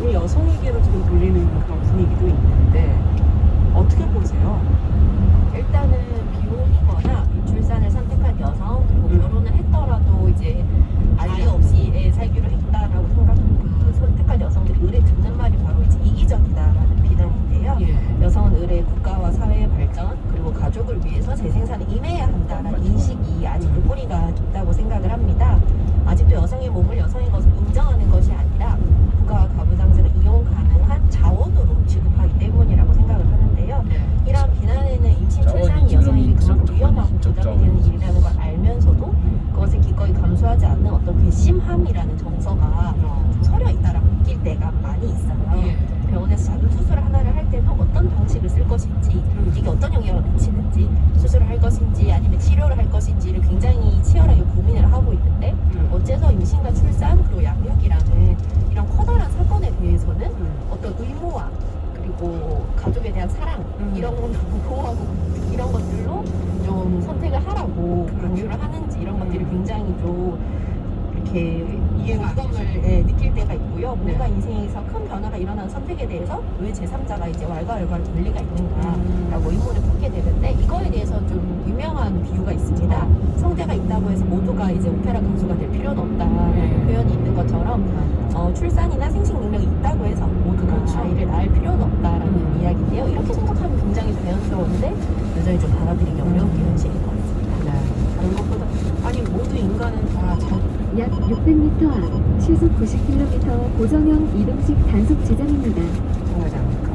우리 여성에게로 지금 돌리는 그런 분위기도 있는데 어떻게 보세요? 일단은 비혼이거나 미출산을 선택한 여성, 그리고 결혼을 했더라도 이제 아이 없이 애 살기로 했다라고 선택한 여성들이 의뢰 듣는 말이 바로 이제 이기적이다라는 비난인데요. 예. 여성은 의뢰 국가와 사회의 발전, 그리고 가족을 위해서 재생산에 임해야 한다라는 인식이 아직도 뿌리가 깊다고 생각을 합니다. 아직도 여성의 몸을 여성의 것을 인정하는 것이 아니라 부가와 가부장제를 이용 가능한 자원으로 취급하기 때문이라고 생각을 하는데요. 이러한 비난에는 임신 출산이 여성에게 그만큼 위험하고 부담이 되는 일이라는 걸 알면서도 그것을 기꺼이 감수하지 않는 어떤 괘씸함이라는 정서가 좀 서려 있다라고 느낄 때가 많이 있어요. 병원에서 작은 수술을 하나를 할 때도 어떤 방식을 쓸 것인지, 이게 어떤 영향을 미치는지, 수술을 할 것인지 아니면 치료를 할 것인지를 굉장히 치열하게 고민을 하고 있는데, 어째서 임신과 출산 그리고 양육이라는 이런 커다란 사건에 대해서는 어떤 의무와 그리고 가족에 대한 사랑 이런 건 보호하고 이런 것들로 좀 선택을 하라고 강요를 하는지, 이런 것들이 굉장히 좀 이렇게 부담을 느낄 때가 있고요. 뭔가 인생에서 큰 변화가 일어난 선택에 대해서 왜 제3자가 이제 왈가왈부할 권리가 있는가라고 의문을 품게 되는데, 이거에 대해서 좀 유명한 비유가 있습니다. 성대가 있다고 해서 모두가 이제 오페라 가수가 될 필요는 없다라는 표현이 있는 것처럼 출산이나 생식 능력이 있다고 해서 모두가 아이를 낳을 필요는 없다라는 이야기인데요. 이렇게 생각하면 굉장히 자연스러운데 여전히 좀 받아들이기 어려운 게 현실인 것 같습니다. 다른 것보다 아니 모두 인간은 다 약 600m 앞 시속 90km 고정형 이동식 단속 지점입니다. 정하지 않을까.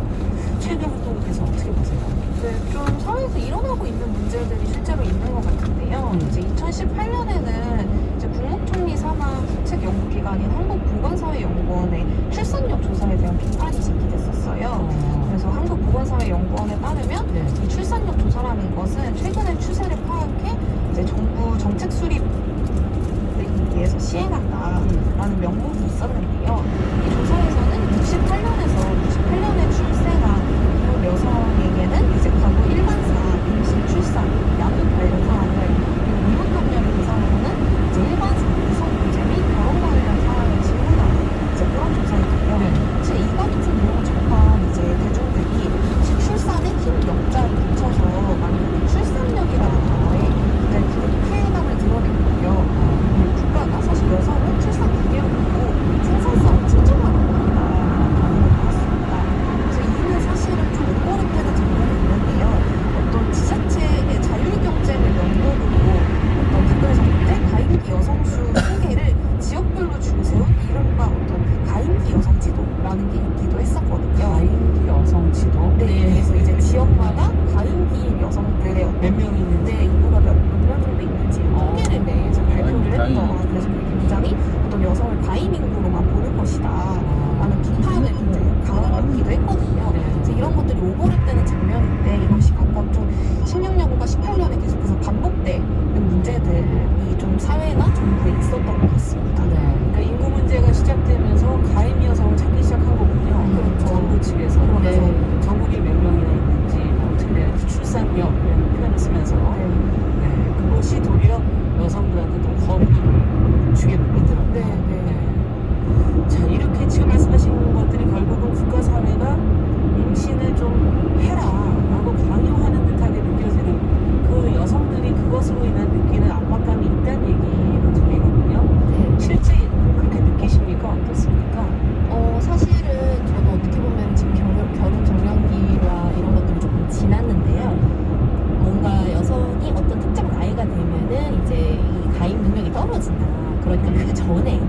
최근 활동에서 어떻게 보세요? 네, 좀 사회에서 일어나고 있는 문제들이 실제로 있는 것 같은데요. 이제 2018년에는 이제 국무총리 산하 국책 연구기관인 한국보건사회연구원의 출산력 조사에 대한 비판이 제기됐었어요. 그래서 한국보건사회연구원에 따르면 이 출산력 조사라는 것은 최근의 추세를 파악해 이제 정부 정책 수립 위해서 시행한다라는 명목이 있었는데요. 이 조사에서는 68년에 출생한 여성에게는 이제 과거 일반사, 임신, 출산, 양육 관련 사항을, 그리고 의무 학년을 대상으로는 이제 일반사, 구성 문제 및 결혼 관련 사항을 질문하는 이제 그런 조사인데요. 사실 이거 같은 내용을 접한 이제 대중들이 출산에 흰 역자를 붙여서 만든 출산력이라는 단어에 굉장히 불쾌감을 드러냈고요. 국가가 사실 여성을 출산 기계로 보고 생산성을 측정하는 것이다라는 반응을 보았습니다. 그래서 이는 사실은 좀 오버랩되는 장면이 있는데요. 어떤 지자체의 자율 경쟁을 명목으로 어떤 국가에서 때 가임기 여성 수 통계를 지역별로 줄 세운 이른바 어떤 가임기 여성 지도라는 게 있기도 했었거든요. 가임기 여성 지도? 네, 그래서 이제 지역마다 가임기 여성들의 몇 명이 있는데 인구가 몇 명 정도 있는지 통계를 내서 발표를 했던, 그래서 그게 굉장히 어떤 여성을 가임 인구로만 보는 것이다 라는 비판을 굉장히 강하기도 했거든요. 그래서 이런 것들이 오버랩되는 장면인데, 이것이 각각 좀 16년과 18년에 계속해서 반복되는 문제들이 좀 사회나 정부에 있었던 것 같습니다. 그러니까 인구 문제가 시작되면서 가임 여성을 찾기 시작한 거군요. 그렇죠. 정부 측에서. 그래서 네. 전국에 몇 명이나 있는지 뭐 어떻게 출산력이라는 표현을 쓰면서 그것이 도리어 여성들한테 더 거부감을 주게 만들었다. 자, 이렇게 지금 말씀하신 것들이 결국은 국가 사회가 임신을 좀 해라 라고 강요하는 듯하게 느껴지는, 그 여성들이 그것으로 인한 느끼는 압박감이 있다는 얘기로 들리거든요. 실제 그렇게 느끼십니까? 어떻습니까? 사실은 저도 어떻게 보면 지금 결혼 정년기와 이런 것들이 조금 지났는데요. 뭔가 여성이 어떤 특정 나이가 되면은 이제 이 가임 능력이 떨어진다. 그러니까 그 전에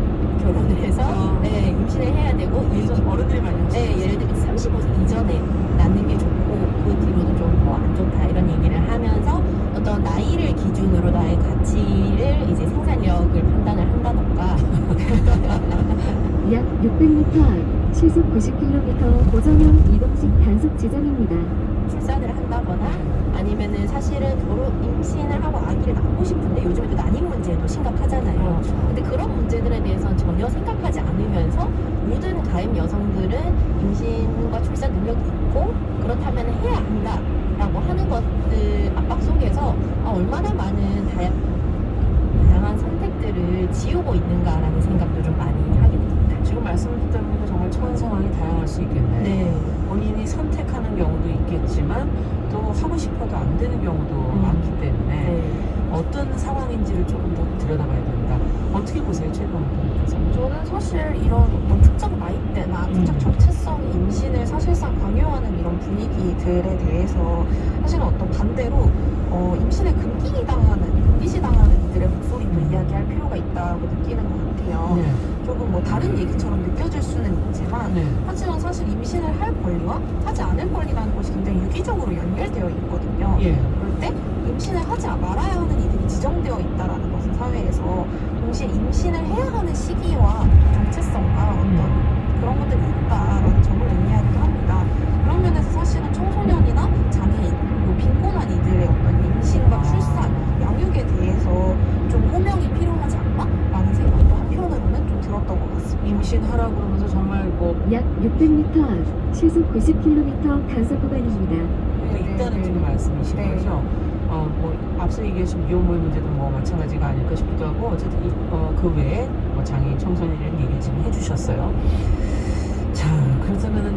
결혼을 해서 임신을 해야 되고, 예전 어른들이 많이 하시죠. 예를 들면 35세 이전에 낳는 게 좋고 그 뒤로는 좀 뭐 안 좋다 이런 얘기를 하면서 어떤 나이를 기준으로 나의 가치를 이제 생산력을 판단을 한다던가 약 600m 앞 시속 90km 고정형 이동식 단속 지점입니다. 출산을 한다거나 아니면은 사실은 임신을 하고 아기를 낳고 싶은데 요즘에 또 난임 문제도 심각하잖아요. 근데 그런 문제들에 대해서는 전혀 생각하지 않으면서 모든 가임 여성들은 임신과 출산 능력이 있고 그렇다면 해야 한다라고 하는 것들 압박 속에서 얼마나 많은 다양한 선택들을 지우고 있는가라는 생각도 좀 많이 하게 됩니다. 지금 말씀을 듣다 보니까 정말 처한 상황이 수 있겠네요. 네. 본인이 선택하는 경우도 있겠지만 또 하고 싶어도 안 되는 경우도 많기 때문에 네. 어떤 상황인지를 조금 더 들여다봐야 된다. 어떻게 보세요, 최병훈님께서? 저는 사실 이런 어떤 특정 나이대나 특정 정체성 임신을 사실상 강요하는 이런 분위기들에 대해서 사실은 어떤 반대로 임신에 금기시당하는 이들의 목소리도 이야기할 필요가 있다고 느끼는 것 같아요. 네. 조금 뭐 다른 얘기처럼 느껴질 수는 있지만 네. 하지만 사실 임신을 할 권리와 하지 않을 권리라는 것이 굉장히 유기적으로 연결되어 있거든요. 예. 그럴 때 임신을 하지 말아야 하는 이들이 지정되어 있다라는 것은 사회에서 동시에 임신을 해야 하는 시기와 정체성과 어떤 그런 것들이 있다라는 점을 의미하기도 합니다. 그런 면에서 사실은 청소년이나 장애인, 그리고 빈곤한 이들의 어떤 임신과 출산, 양육에 대해서 좀 호명이 필요하지 않나? 라는 생각도 한편으로는 좀 들었던 것 같습니다. 임신하라고 그러면서 정말 뭐 약 600m 앞 시속 90km 단속 구간입니다. 있다는 지금 말씀이신 네. 거죠? 뭐 앞서 얘기하신 미혼모의 문제도 뭐 마찬가지가 아닐까 싶기도 하고 어쨌든 그 외에 뭐 장애인 청소년이라는 얘기를 지금 해주셨어요. 자, 그렇다면은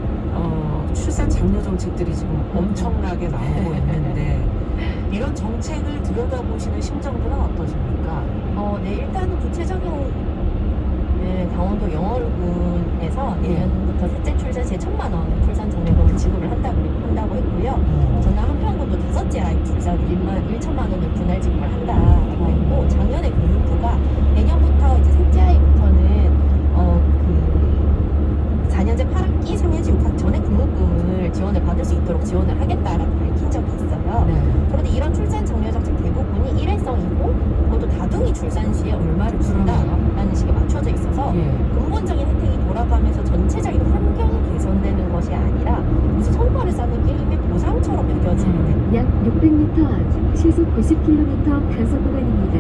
출산 장려 정책들이 지금 엄청나게 나오고 있는데 이런 정책을 들여다보시는 심정들은 어떠십니까? 네, 일단은 구체적인 강원도 영월군에서 내년부터 셋째 출산 시에 1,000만 원 출산 장려금을 지급을 한다고 했고요. 저는 한평군도 다섯째 아이 출산 1,000만 원을 분할 지급을 한다라고 했고, 작년에 교육부가 내년부터 이제 셋째 아이부터는 그 4년제 8학기 3년제 6학기 전에 등록금을 지원을 받을 수 있도록 지원을 하겠다라고 밝힌 적이 있어요. 네. 그런데 이런 출산 장려 정책 대부분이 일회성이고 그것도 다둥이 출산 시에 얼마를 준다라는 식에 맞춰져 있어서 예. 근본적인 혜택이 돌아가면서 전체적인 환경이 개선되는 것이 아니라 무슨 성과를 쌓는 게임의 보상처럼 여겨지는 약 600m 앞 시속 90km 단속 구간입니다.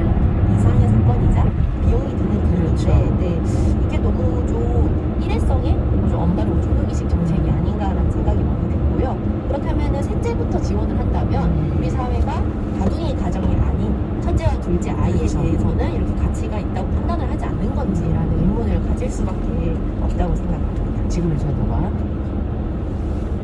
이상의 사건이자 비용이 드는 그렇죠. 일인데 이게 너무 좀 일회성의 그리고 좀 엄다르고 조금이식 정책이 아닌가라는 생각이 많이 들고요. 그렇다면 셋째부터 지원을 한다면 우리 사회가 다둥이 가정이 아닌 첫째와 둘째 아이에 그렇죠. 대해서는 이렇게 가치가 있다고 판단을 하지 않는 건지라는 의문을 가질 수밖에 없다고 생각합니다. 지금의 전도가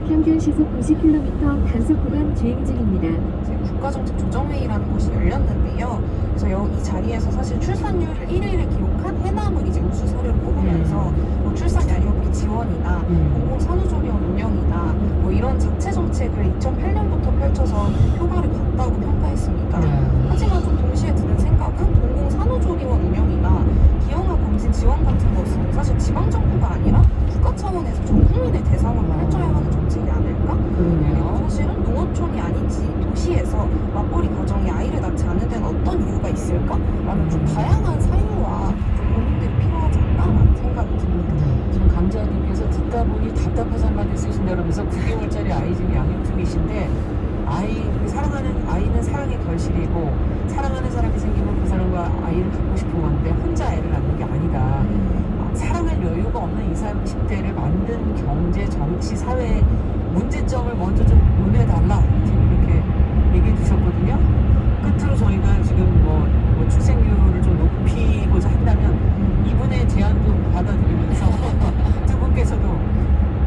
평균 시속 90km 단속 구간 주행 중입니다. 이제 국가정책 조정회의라는 곳이 열렸는데요. 그래서 이 자리에서 사실 출산율 1위를 기록한 해남을 이제 우수 사례로 뽑으면서 뭐 출산 양육비 지원이나 공공 산후조리원 운영이나 뭐 이런 자체 정책을 2008년부터 펼쳐서 효과를 봤다고 평가했습니다. 하지만 좀 동시에 드는 생각은 공공 산후조리원 운영이나 기형아 검진 지원 같은 것은 사실 지방 정부가 아니라 국가 차원에서 전 국민을 대상으로 펼쳐야 하는 정책이 아닐까? 그리고 그러네요. 사실은 농어촌이 아니지 도시에서 맞벌이 가정이 아이를 낳지 않는 데는 어떤 이유가 있을까? 라는 좀 다양한 사유와 좀 고민들이 필요하지 않나라는 생각이 듭니다. 지금 강자님께서 듣다 보니 답답해서 한마디 쓰신다 그러면서 9개월짜리 아이 지금 양육 중이신데 사랑하는 아이는 사랑의 결실이고 사랑하는 사람이 생기면 그 사람과 아이를 갖고 싶은 건데 혼자 아이를 낳는 게 아니다. 사랑할 여유가 없는 20, 30대를 만든 경제, 정치, 사회 문제점을 먼저 좀 논해달라 지금 이렇게 얘기해 주셨거든요. 끝으로 저희가 지금 뭐 출생률을 좀 높이고자 한다면 이분의 제안도 받아들이면서 두 분께서도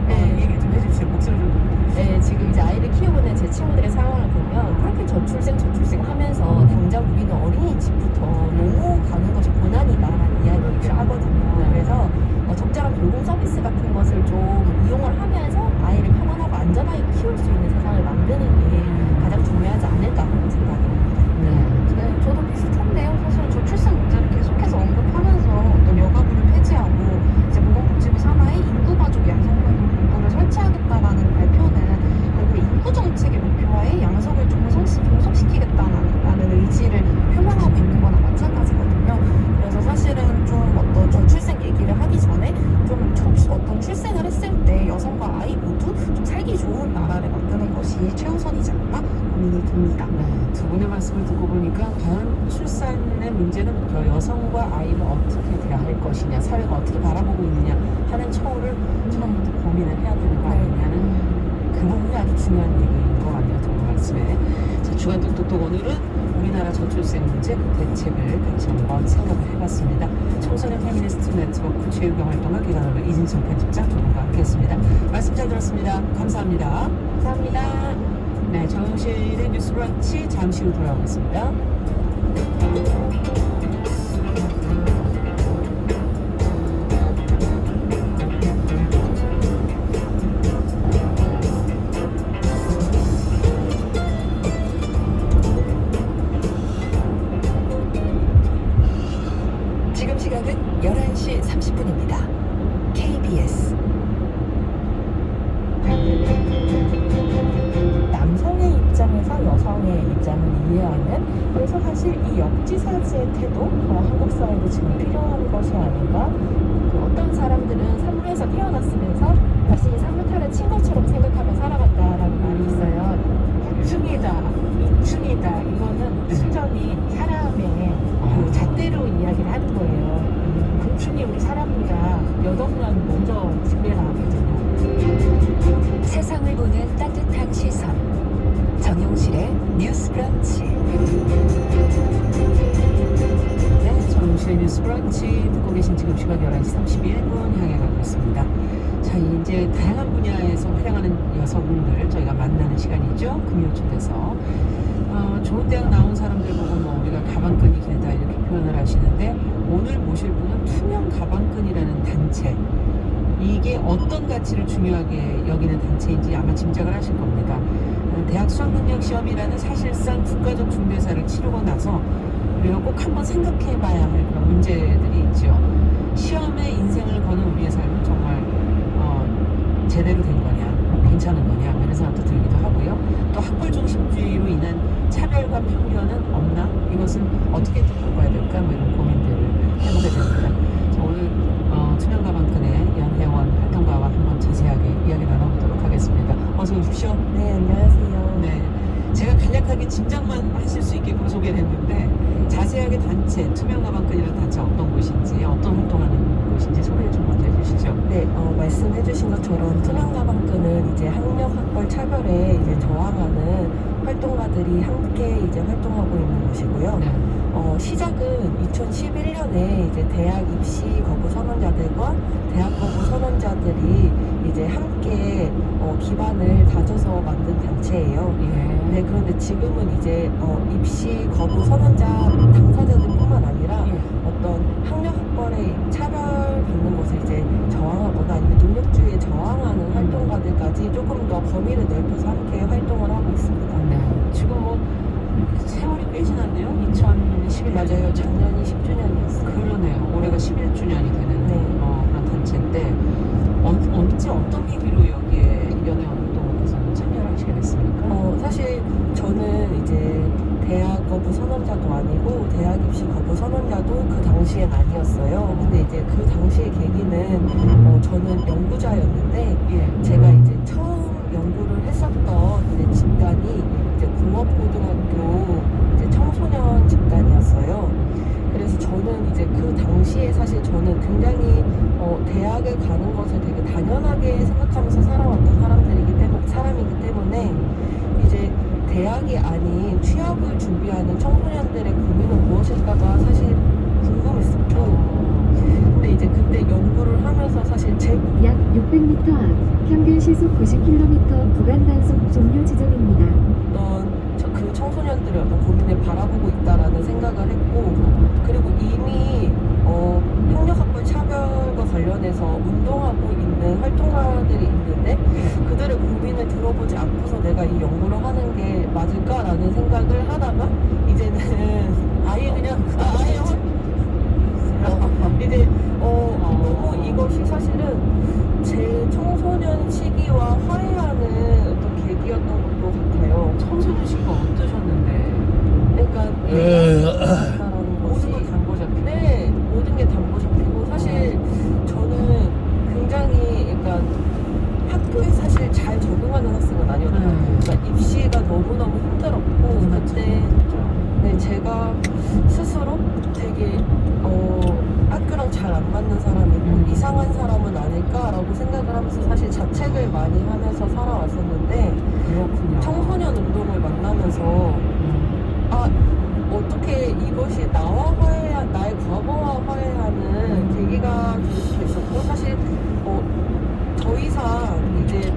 얘기를 좀 해주세요. 목소리 좀 네, 지금 이제 아이를 키우고 있는 제 친구들의 상황을 보면 그렇게 저출생 하면서 당장 우리는 어린이집부터 너무 가는 것이 고난이다라는 이야기를 하거든요. 그래서 적절한 돌봄 서비스 같은 것을 좀 이용을 하면서 아이를 편안하고 안전하게 키울 수 있는 세상을 만드는 게 가장 중요하지 않을까 하는 생각이 듭니다. 네, 저도 비슷한데요. 사실 저출산 문제를 계속해서 언급하면서 어떤 여가부를 폐지하고 이제 보건복지부 산하에 인구가족 양성평등 본부를 설치하겠다라는 발표는 결국 인구 정책의 목표와의 양성을 종속시키겠다는 의지를 표명하고 있는 거나 마찬가지거든요. 그래서 사실은 좀 어떤 저출생 얘기를 하기 전에 좀 어떤 출생을 했을 때 여성과 아이 모두 좀 살기 좋은 나라를 만드는 것이 최우선이지 않나 고민이 듭니다. 네, 두 분의 말씀을 듣고 보니까 과연 출산의 문제는 여성과 아이를 어떻게 대할 것이냐, 사회가 어떻게 바라보고 있느냐 하는 처우를 처음부터 고민을 해야 되는 거 아니냐는 그 부분이 아주 중요한 얘기인 것 같네요. 두 분 말씀에. 자, 주간 똑똑똑 오늘은 우리나라 저출생 문제 그 대책을 같이 한번 생각을 해봤습니다. 청소년 페미니스트 네트워크 체육경 활동가 기관으로 이진성 편집장 두 분과 함께했습니다. 말씀 들었습니다. 감사합니다. 감사합니다. 네, 정영실의 뉴스 브런치 잠시 후 돌아오겠습니다. 지금 시각은 11시 30분입니다. KBS 남성의 입장에서 여성의 입장을 이해하는, 그래서 사실 이 역지사지의 태도, 한국 사회도 지금 필요한 것이 아닌가. 어떤 사람들은 산부에서 태어났으면서 자신이 산부탈을 친 것처럼 생각하며 살아간다라는 말이 있어요. 흉이다, 이충이다, 이거는 순전히 사람의 그 잣대로 이야기를 하는 거예요. 곤충이 우리 사람보다 몇 억 년 먼저 집에 나왔거든요. 세상을 보는 따뜻한 시선 정용실의 뉴스 브런치. 네, 정영실의 뉴스 브런치 듣고 계신 지금 시각 11시 31분 향해 가고 있습니다. 자, 이제 다양한 분야에서 활약하는 여성들 저희가 만나는 시간이죠. 금요 초대서. 좋은 대학 나온 사람들 보고 뭐 우리가 가방끈이 길다 이렇게 표현을 하시는데, 오늘 모실 분은 투명 가방끈이라는 단체. 이게 어떤 가치를 중요하게 여기는 단체인지 아마 짐작을 하실 겁니다. 대학 수학능력시험이라는 사실상 국가적 중대사를 치르고 나서 우리가 꼭 한번 생각해 봐야 할 그런 문제들이 있죠. 시험에 인생을 거는 우리의 삶은 정말 제대로 된 거냐, 괜찮은 거냐, 이런 생각도 들기도 하고요. 또 학벌 중심주의로 인한 차별과 편견은 없나? 이것은 어떻게 또 바꿔야 될까? 뭐 이런 고민들을 해보게 됩니다. 자, 오늘 투명 가방끈의 연혜원 활동가와 한번 자세하게 이야기 나눠보도록 하겠습니다. 어서 오십시오. 네, 안녕하세요. 네, 제가 간략하게 짐작만 하실 수 있게끔 소개를 했는데, 자세하게 단체, 투명 가방끈이라는 단체 어떤 곳인지, 어떤 활동하는 곳인지 소개를 좀 먼저 해주시죠. 네, 말씀해주신 것처럼 투명 가방끈은 이제 학력 학벌 차별에 이제 저항하는 활동가들이 함께 이제 활동하고 있는 곳이고요. 네. 시작은 2011년에 이제 대학 입시 거부 선언자들과 대학 거부 선언자들이 이제 함께 기반을 다져서 만든 단체예요. 예. 네, 그런데 지금은 이제 입시 거부 선언자 당사자들뿐만 아니라 예. 어떤 학력 학벌에 차별받는 것을 이제 저항하거나 아니면 능력주의에 저항하는 활동가들까지 조금 더 범위를 넓혀서 함께 활동을 하고 있습니다. 네. 지금 뭐 세월이 꽤 지났네요. 2011년. 맞아요. 작년이 10주년이었어요. 그러네요. 올해가 11주년이 되는 네. 그런 단체인데, 언제 어떤 계기로 여기에 연애원 활동에서 참여를 하시게 됐습니까? 사실 저는 이제 대학 거부 선언자도 아니고 대학 입시 거부 선언자도 그 당시엔 아니었어요. 근데 이제 그 당시의 계기는 저는 연구자였는데 예. 제가 이제 처음 연구를 했었던 이제 집단이 이제 공업고등학교 이제 청소년 집단이었어요. 그래서 저는 이제 그 당시에 사실 저는 굉장히 대학에 가는 것을 되게 당연하게 생각하면서 살아왔던 사람이기 때문에 이제 대학이 아닌 취업을 준비하는 청소년들의 고민은 무엇일까가 사실 궁금했었고, 근데 이제 그때 연구를 하면서 사실 약 600m 앞 평균 시속 90km 구간 단속 종료 지점입니다. 그 청소년들의 어떤 고민을 바라보고 있다라는 생각을 했고, 그리고 이미 학력학벌 차별과 관련해서 운동하고 있는 활동가들이 있는데 그들의 고민을 들어보지 않고서 내가 이 연구를 하는 게 맞을까라는 생각을 하다가 이제는 아예 그냥 이제 너무 이것이 사실은 제 청소년 시기와 화해하는 어떤 계기였던 것도 같아요. 청소년 시기가 어떠셨는데? 그러니까 대학이라는 모든 걸 것이 담보 잡히고. 네, 모든 게 담보 잡히고 사실 저는 굉장히 약간 학교에 사실 잘 적응하는 학생은 아니었거든요. 그러니까 입시가 너무너무 힘들었고 그때 네, 제가 스스로 되게 학교랑 잘 안 맞는 사람이고 이상한 사람은 아닐까라고 생각을 하면서 사실 자책을 많이 하면서 살아왔었는데, 그렇군요. 청소년 운동을 만나면서 어떻게 이것이 나의 과거와 화해하는 계기가 될 수 있었고, 사실 더 이상 이제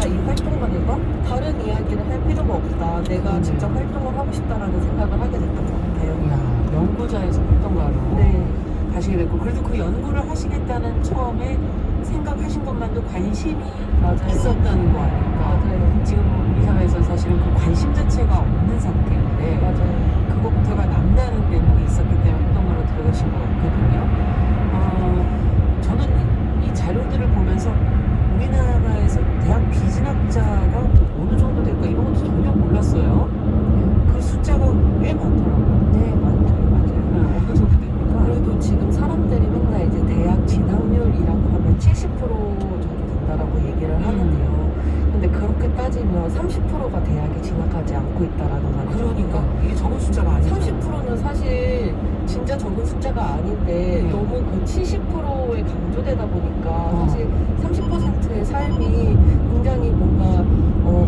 내가 이 활동가들과 다른 이야기를 할 필요가 없다. 내가 직접 활동을 하고 싶다라는 생각을 하게 됐던 것 같아요. 이야, 연구자에서 활동가로 네. 가시게 됐고, 그래도 그 연구를 하시겠다는 처음에 생각하신 것만도 관심이 맞아요. 있었다는 거 아닐까. 맞아요. 지금 우리 사회에서 사실은 그 관심 자체가 없는 상태인데 맞아요. 그것부터가 남다른 대목이 있었기 때문에 활동가로 들어가신 것 같거든요. 저는 이 자료들을 보면서 우리나라에서 대학 비진학자가 어느 정도 될까 이런 것도 전혀 몰랐어요. 그 숫자가 꽤 많더라고요. 네, 맞아요. 어느 정도 됩니까? 그래도 지금 사람들이 맨날 이제 대학 진학률이라고 하면 70% 정도 된다라고 얘기를 하는데요. 근데 그렇게 따지면 30%가 대학에 진학하지 않고 있다라는 말이죠. 그러니까 이게 적은 숫자가 아니죠. 30%는 사실 진짜 적은 숫자가 아닌데 네. 너무 그 70%에 강조되다 보니까 사실 30%의 삶이 굉장히 뭔가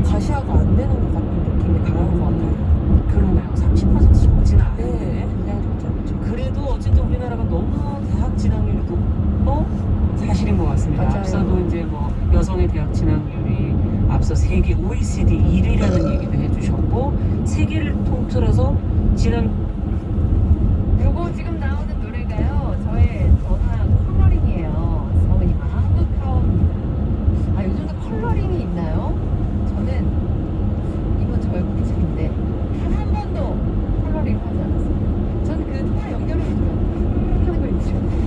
가시화가 안 되는 것 같은 느낌이 강한 것 같아요. 그러네요. 30% 적지는 않은데. 네, 굉장히 적지 않죠. 그래도 어쨌든 우리나라가 너무 대학 진학률이 높고 사실인 것 같습니다. 맞아요. 앞서도 이제 뭐 여성의 대학 진학률이 앞서 세계 OECD 1위라는 얘기도 해주셨고 세계를 통틀어서 지난 요거 지금 나오는 노래가요. 저의 전화 컬러링이에요. 저희 한국하옵니다. 아 요즘도 컬러링이 있나요? 저는 이번 저의 고집인데 단 한 번도 컬러링 하지 않았어요. 저는 그 통화 연결해 주면 하는 걸 잊으셨어요.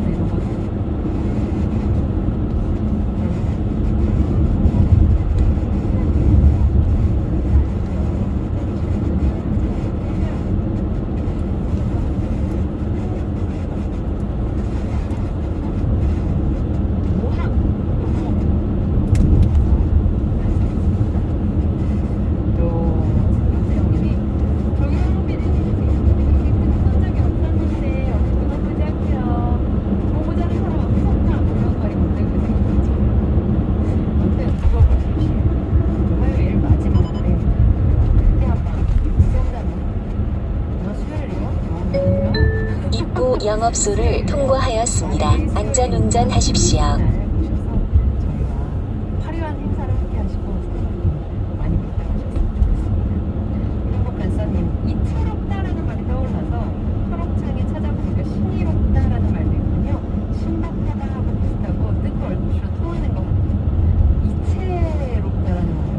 이런 거. 입구 영업소를 통과하였습니다. 안전운전하십시오. 저희와 화려한 행사를 함께 하시고 많이 부탁하셨으면 좋겠습니다. 이명박 간사님, 이 초록다라는 말이 떠올라서 초록창에 찾아보니까 신이롭다라는 말도 있군요. 신박하다 하고 비슷하고 뜻도 얼추 통하는 것 같아요. 이채롭다라는 말을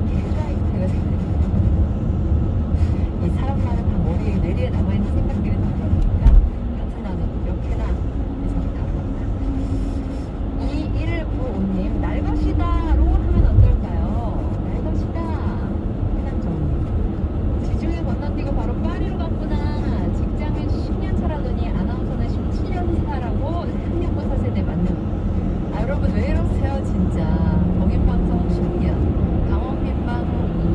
계좌이체가 생각합니다. 이 사람마다 다 머리에 뇌리에 남아있는 생각들이 다르다 보니까 같은 단어 몇 개나 해석이 다릅니다. 2195님 날 것이다로 하면 어떨까요? 날 것이다. 해남정님 지중해 건너뛰고 바로 파리로 갔구나. 직장은 10년 차라더니 아나운서는 17년 차라고 학력고사 세대 맞는. 아 여러분 왜 이러세요 진짜. 공인방송 10년 강원민방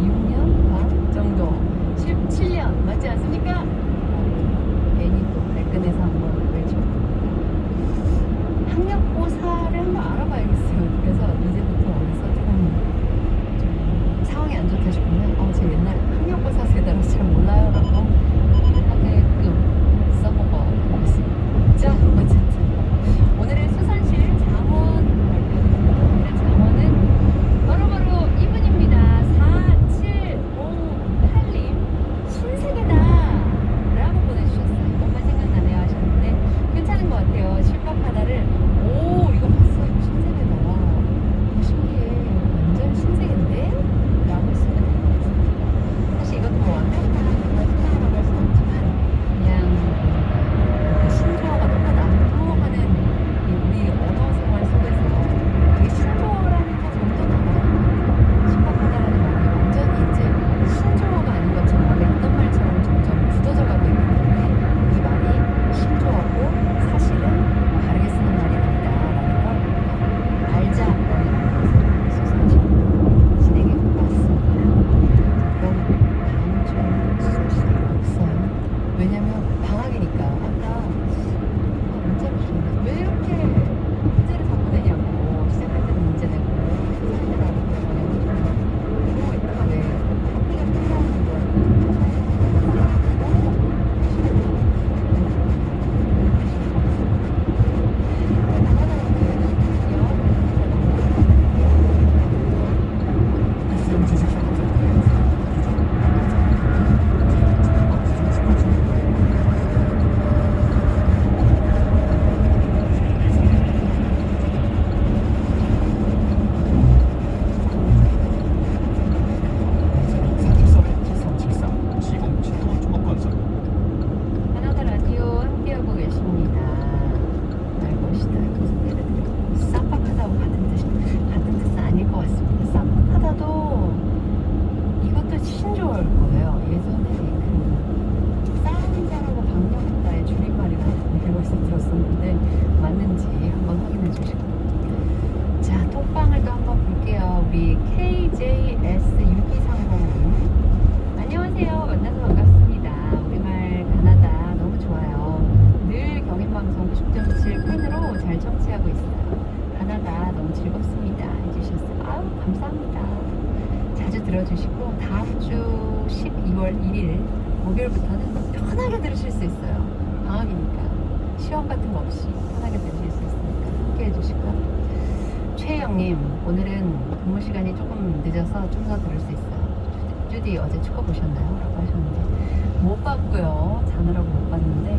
6년 반 정도 17년 맞지 않습니까? 괜히 또 발끈해서 한번 외쳐. 학력고사를 한번 알아봐야겠어요. 그래서 이제부터 어디서 좀 상황이 안 좋다 싶으면 제 옛날 학력고사 세대라서 잘 몰라요라고 얘기를 하게끔 써먹어 보겠습니다. 자 어쨌든 오늘의 수산실 장원 발표드립니다. 오늘의 장원은 바로바로 이분입니다. 4758님 신세계다 라고 보내주셨어요. 뭔가 생각나네요 하셨는데 괜찮은 것 같아요. 실밥하다를 오 이거 봤어요. 신세계다. 즐겁습니다 해주셨어요. 아유 감사합니다. 자주 들어주시고 다음 주 12월 1일 목요일부터는 편하게 들으실 수 있어요. 방학이니까 시험 같은 거 없이 편하게 들으실 수 있으니까 함께 해주시고요. 최혜영님 오늘은 근무 시간이 조금 늦어서 좀 더 들을 수 있어요. 주디 어제 축구 보셨나요? 라고 하셨는데 못 봤고요. 자느라고 못 봤는데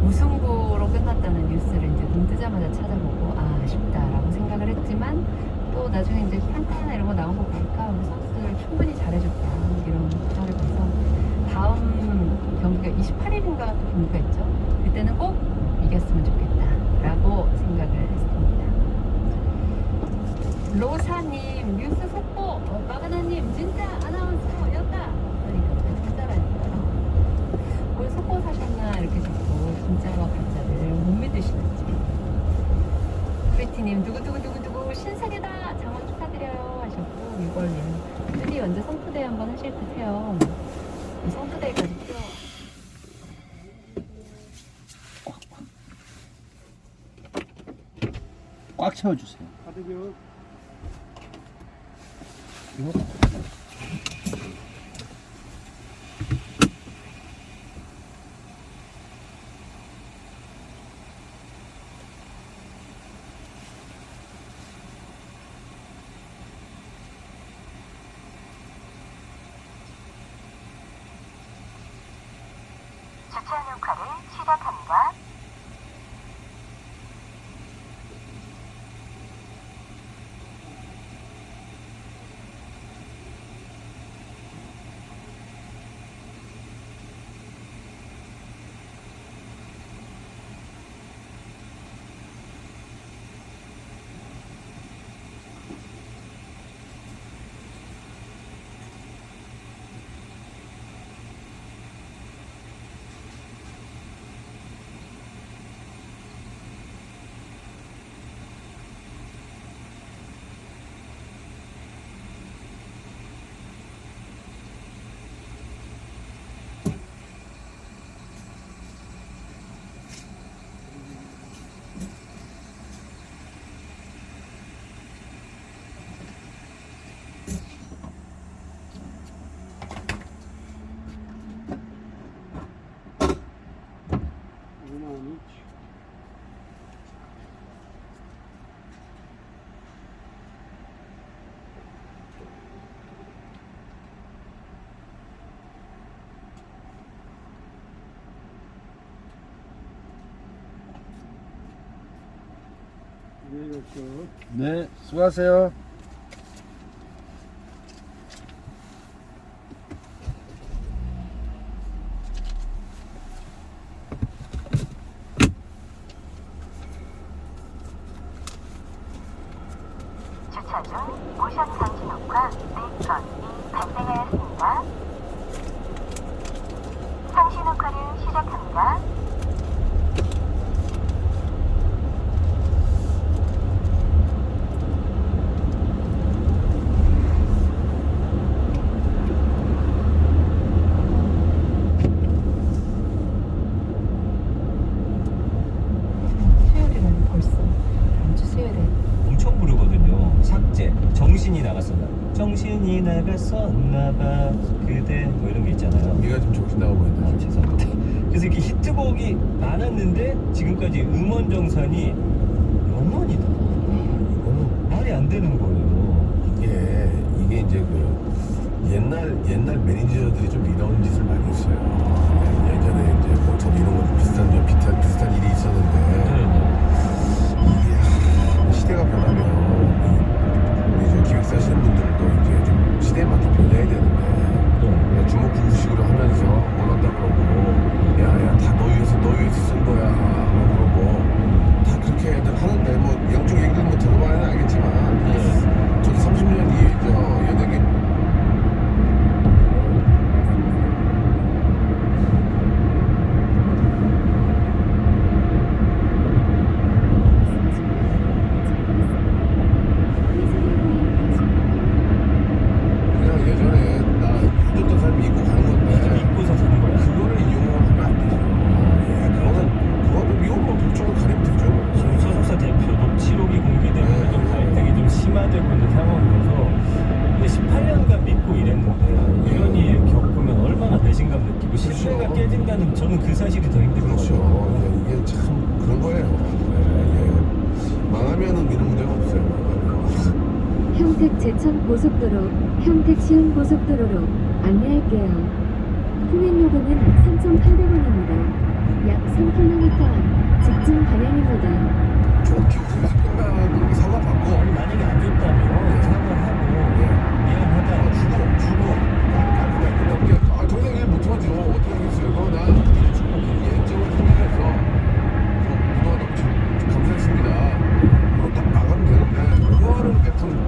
무승부로 끝났다는 뉴스를 이제 눈 뜨자마자 찾아보고 아, 아쉽다라고 생각을 했지만 또 나중에 이제 판타나 이런 거 나온 거 보니까 우리 선수들 충분히 잘해줬다 이런 평을 봐서 다음 경기가 28일인가 경기가 있죠. 그때는 꼭 이겼으면 좋겠다라고 생각을 했습니다. 로사님 뉴스 속보 마가나님 진짜 아나운서였다. 그러니까 진짜라니까요. 뭘 속보 사셨나 이렇게 자꾸 진짜와 가짜를 못 믿으시는지. 프리티님 누구누구 신세계다 장원 축하드려요 하셨고 6월님 드디 언제 성투대회 한번 하실 듯해요. 성투대회까지 표 꽉 채워주세요. 이거 주차 녹화를 시작합니다. 네, 수고하세요. 주차 중 모션 장치 녹화 4건이 발생하였습니다. 상시 녹화를 시작합니다. 수요일이라는 벌써 다음 주 수요일에 엄청 부르거든요. 삭제. 정신이 나갔었나? 정신이 나갔었나봐. 그대 뭐 이런 게 있잖아요. 네가 좀 정신 나가 보인다. 아, 죄송합니다. 그래서 이렇게 히트곡이 많았는데 지금까지 음원 정산이 0원이다. 이거는 말이 안 되는 거예요. 이게 이제 그 옛날 매니저들이 좀 이런 짓을 많이 했어요. 예전에 이제 뭐 저도 이런 거 좀 비슷한 일이 있었는데 이게 시대가 변하면 우리 이제 기획사 하시는 분들도 이제 좀 시대에 맞게 변해야 되는데 주먹구구식으로 하면서 원한다 그러고 야야 다 너 위해서 쓴 거야 그러고 다 그렇게들 하는데 뭐 양쪽 얘기를 뭐 들어봐야 알겠지만 저도 30년 이 연예계 저는 그 사실이 더 힘들거든요. 그렇죠. 이게 참 그런 거예요. 예. 망하면은 이런 문제가 없어요. 망하면. 평택 제천 고속도로, 평택 시흥 고속도로로 안내할게요. 통행요금은 3,800원입니다. 약 3km 앞 직진 방향입니다. 좋게 웃으면서 끝나는 사과 받고 만약에 안 줬다면 사과하고 미안하다 주고 더 이상 일 못하죠. 어떻게 하겠어요? 나 예정을 통해서 그동안 너무 감사했습니다. 딱 나가면 되는데 그거를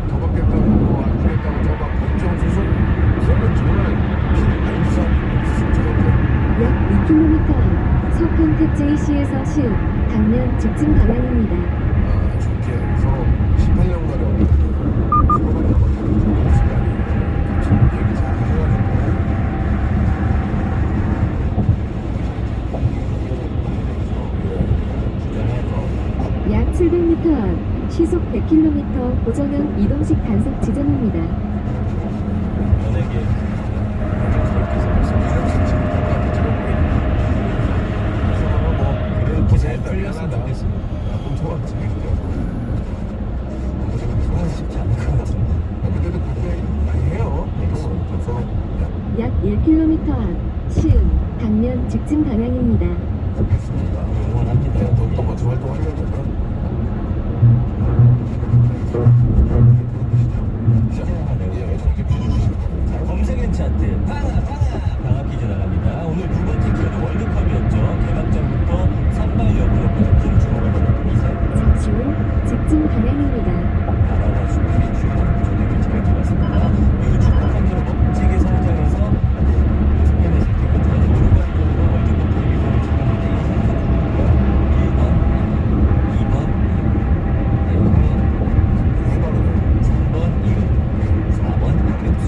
더 받겠다고 안 주겠다고 저막 법정 소송 그러면 정말 피를 발사 약 2km 앞 서평택 JC에서 시흥 당면 직진 방향입니다. 좋게 서로 18년가량 서로가 남았던 시간이 같이 얘기 잘 해가지고 약 700m 앞 시속 100km 고정형 이동식 단속 지점입니다. 연예계 그렇게 잘 풀렸으면 좋겠습니다. 엄청 재밌더라고. 쉽지 않을 것 같은데. 그때도 그렇게 많이 해요. 그래서 약 1km 앞 시흥 당면 직진 방향입니다. 좋겠습니다. 응원합니다. 더욱더 멋진 활동하려면 검색엔 차트 방학 퀴즈 나갑니다. 오늘 두 번째 키워드 월드컵이었죠. 개막전부터 선발 여부로 큰 주목을 받았던 이 사람. 잠시 후 직진 방향입니다. 나라와 수비의 주인공 조직을 잘 잡았습니다. 그리고 축구 팬으로 멋지게 성장해서 스페인에서 뛰고 우루과이전으로 월드컵 데뷔전을 찍었는데 이 선수 1번, 2번, 3번 이은, 4번 이근수.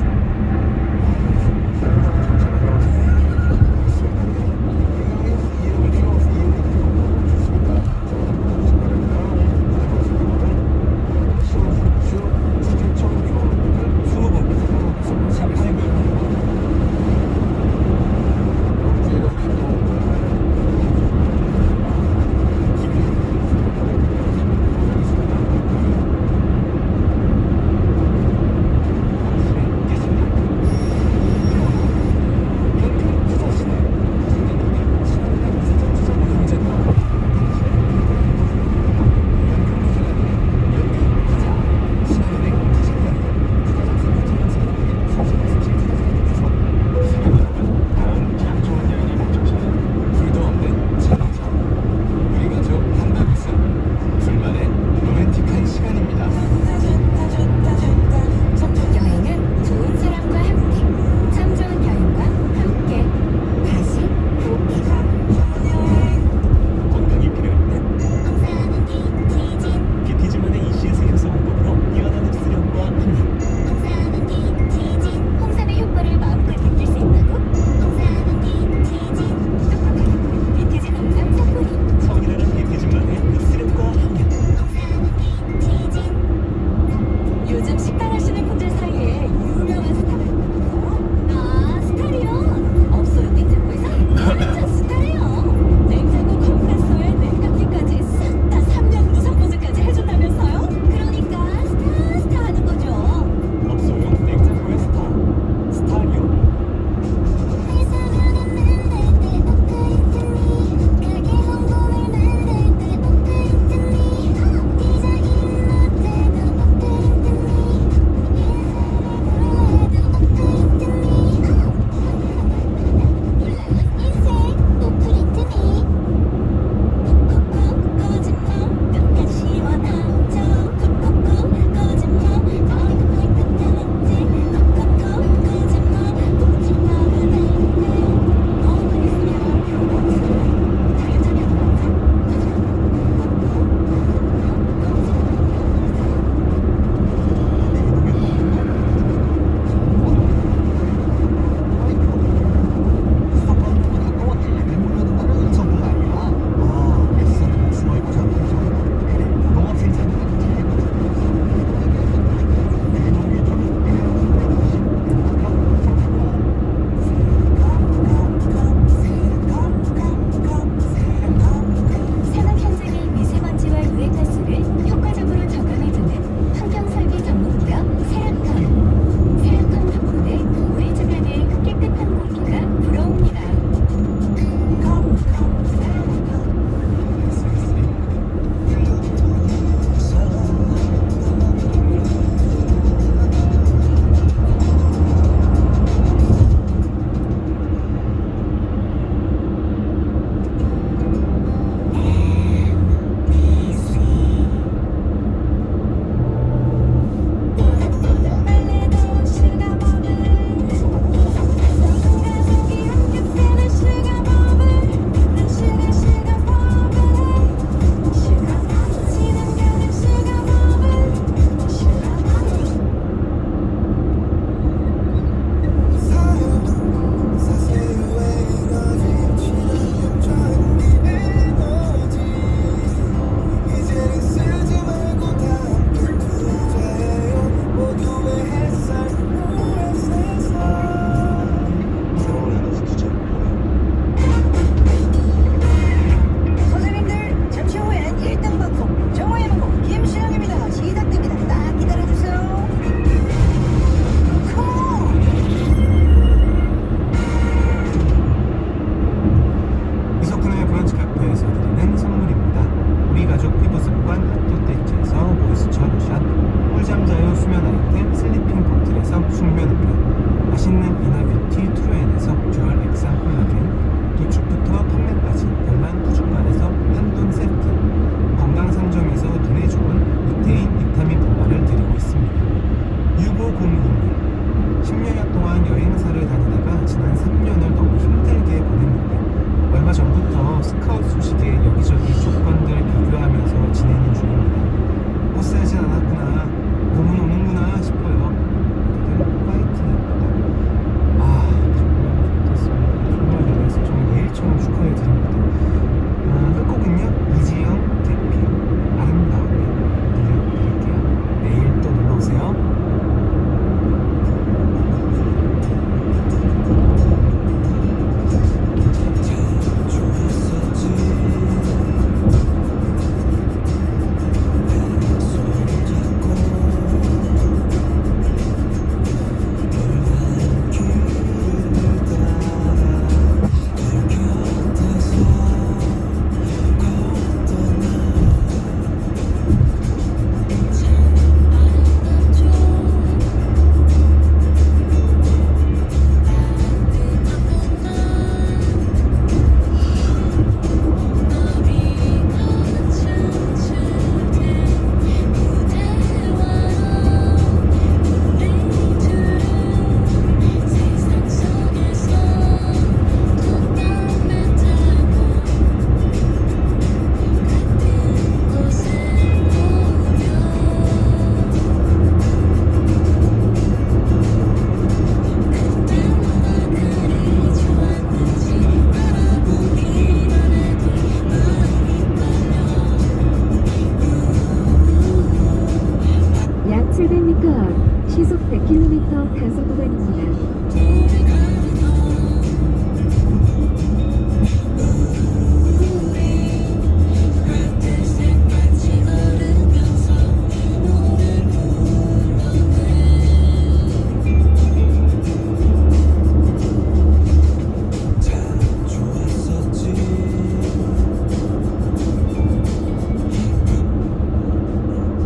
700m 앞 시속 100km 단속 구간입니다.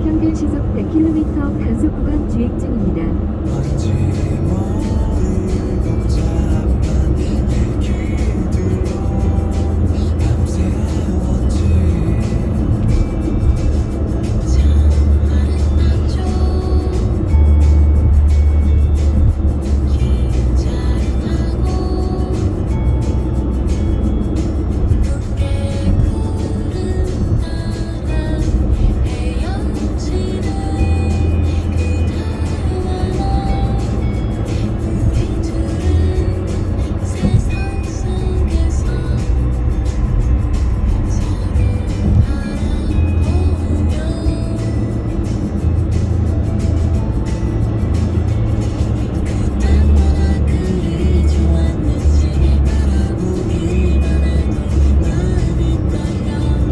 평균 시속 100km 단속 구간 주행 중입니다.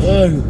아유.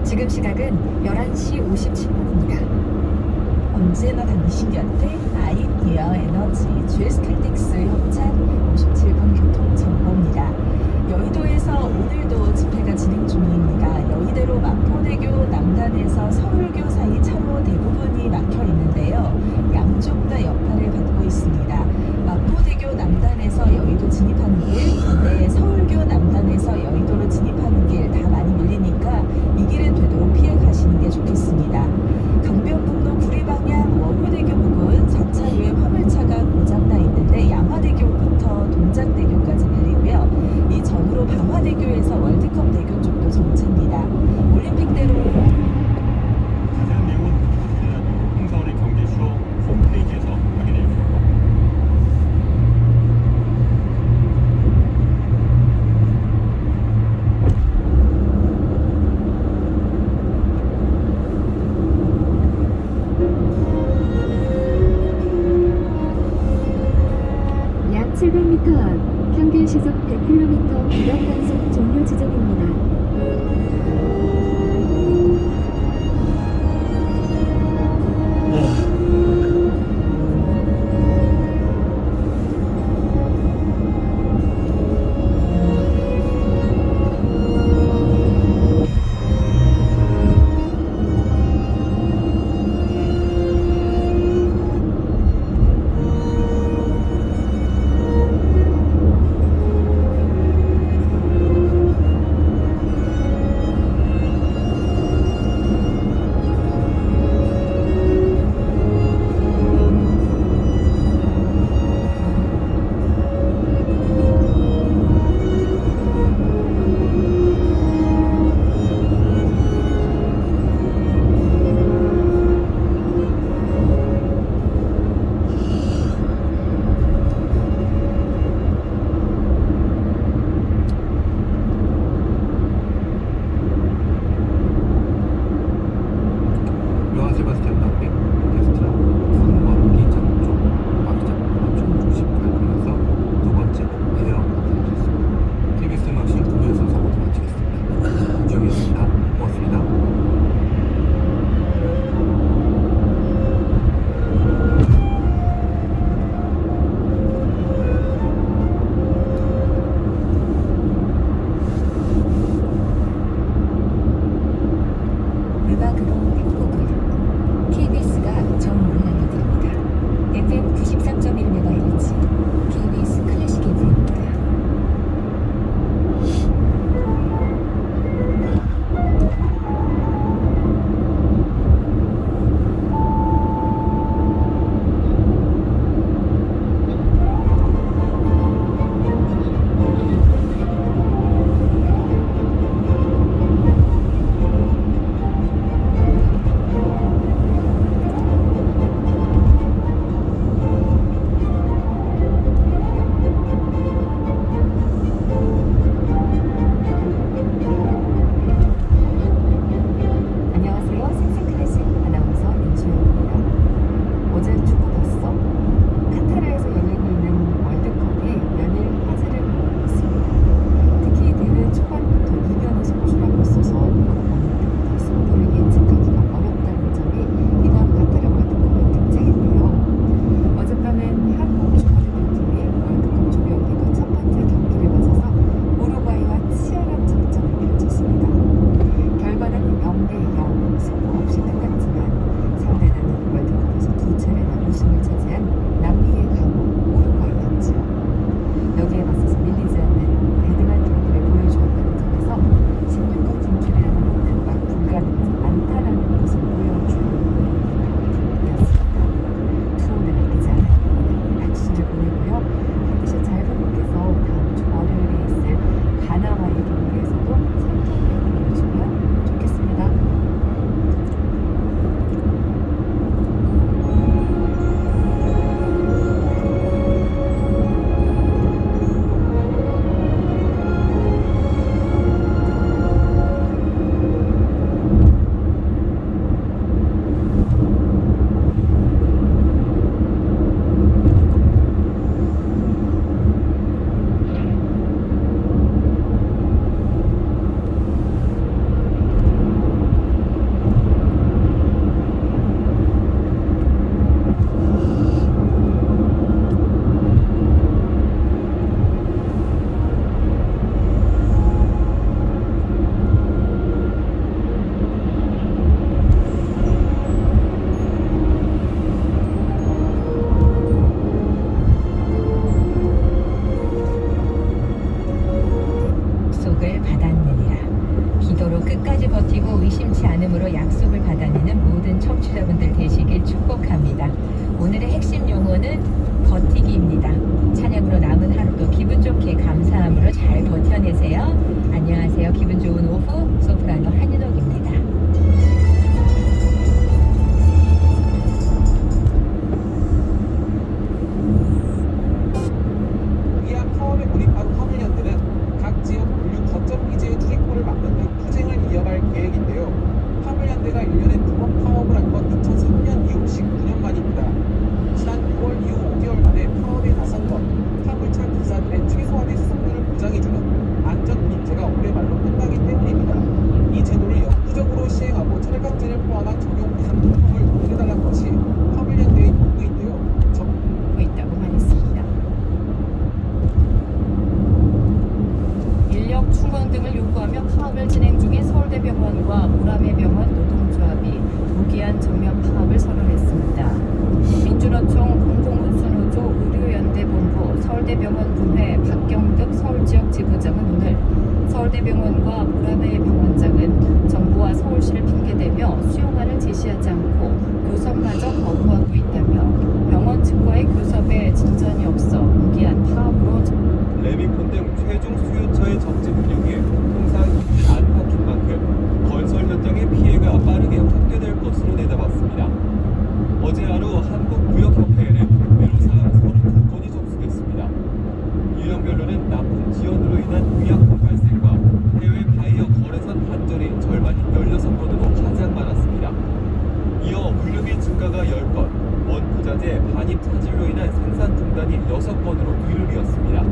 지금 시각은 11시 57분입니다. 언제나 당신 곁에 아이디어 에너지 GS칼텍스 협찬 57분 교통 정보입니다. 여의도에서 오늘도 집회가 진행 중입니다. 여의대로 마포대교 남단에서 서울교 사이 차로 대부분이 막혀 있는데요. 양쪽 다 여파를 받고 있습니다. 마포대교 남단에서 여의도 진입하는 길, 반대 서울교 남단에서 여의도로 진입하는 길 다 많이 밀리니까 이 길은 되도록 피해 가시는 게 좋겠습니다. 강변북로 구리 방향 원효대교 부근 4차로에 화물차가 고장나 있는데 양화대교부터 동작대교까지 밀리고요. 이 전후로 방화대교에서 월드컵대교 쪽도 정체입니다. 올림픽대로 자세한 내용은 홍사원의 경제쇼 홈페이지에서 확인해 주세요. 약 700m 앞 평균 시속 100km 구간 단속 종료 지점입니다. 요한 세바스찬 나오게 테스트랑 3번 이유는 버티기입니다. 찬양으로 남은 하루도 기분 좋게 감사함으로 잘 버텨내세요. 안녕하세요. 기분 좋은 오후 소프라노 한윤옥입니다. 이하 파업에 몰입한 화물연대는 각 지역 물류 거점 기지의 출입구를 막는 등 투쟁을 이어갈 계획인데요. 화물연대가 1년에 2번 파업을 한 건 2003년 이후 19년 만입니다. 지난 6월 이후 5개월 만에 파업에 나선 건 화물차 기사들의 최소한의 수속률을 보장해주는 안전운임제가 올해 말로 끝나기 때문입니다. 이 제도를 영구적으로 시행하고 철강제를 포함한 적용 상품을 공개해달라는 것이 화물연대의 요구인데요. 하고 있다고 말했습니다. 인력 충원 등을 요구하며 파업을 진행 중인 서울대병원과 우라매병원 노동조합이 무기한 전면 파업을 선언했습니다. 민주노총 공공운수노조 의료연대본부 서울대병원 분회 박경득 서울지역 지부장은 오늘 서울대병원과 우라매병원장은 정부와 서울시를 핑계대며 수용안을 제시하지 않고 교섭마저 거부하고 있다며 병원 측과의 교섭에 진전이 없어 무기한 파업으로 레미콘 등 최종 수요처의 적재 능력이 통상 있지 않았던 만큼 건설 현장의 피해가 빠르게 확대될 것으로 내다봤습니다. 어제 하루 한국무역협회에는 외로사항 32건이 접수됐습니다. 유형별로는 납품 지연으로 인한 위약금 발생과 해외 바이어 거래선 단절이 절반인 16건으로 가장 많았습니다. 이어 물류비 증가가 10건, 원부자재 반입 차질로 인한 생산 중단이 6건으로 뒤를 이었습니다.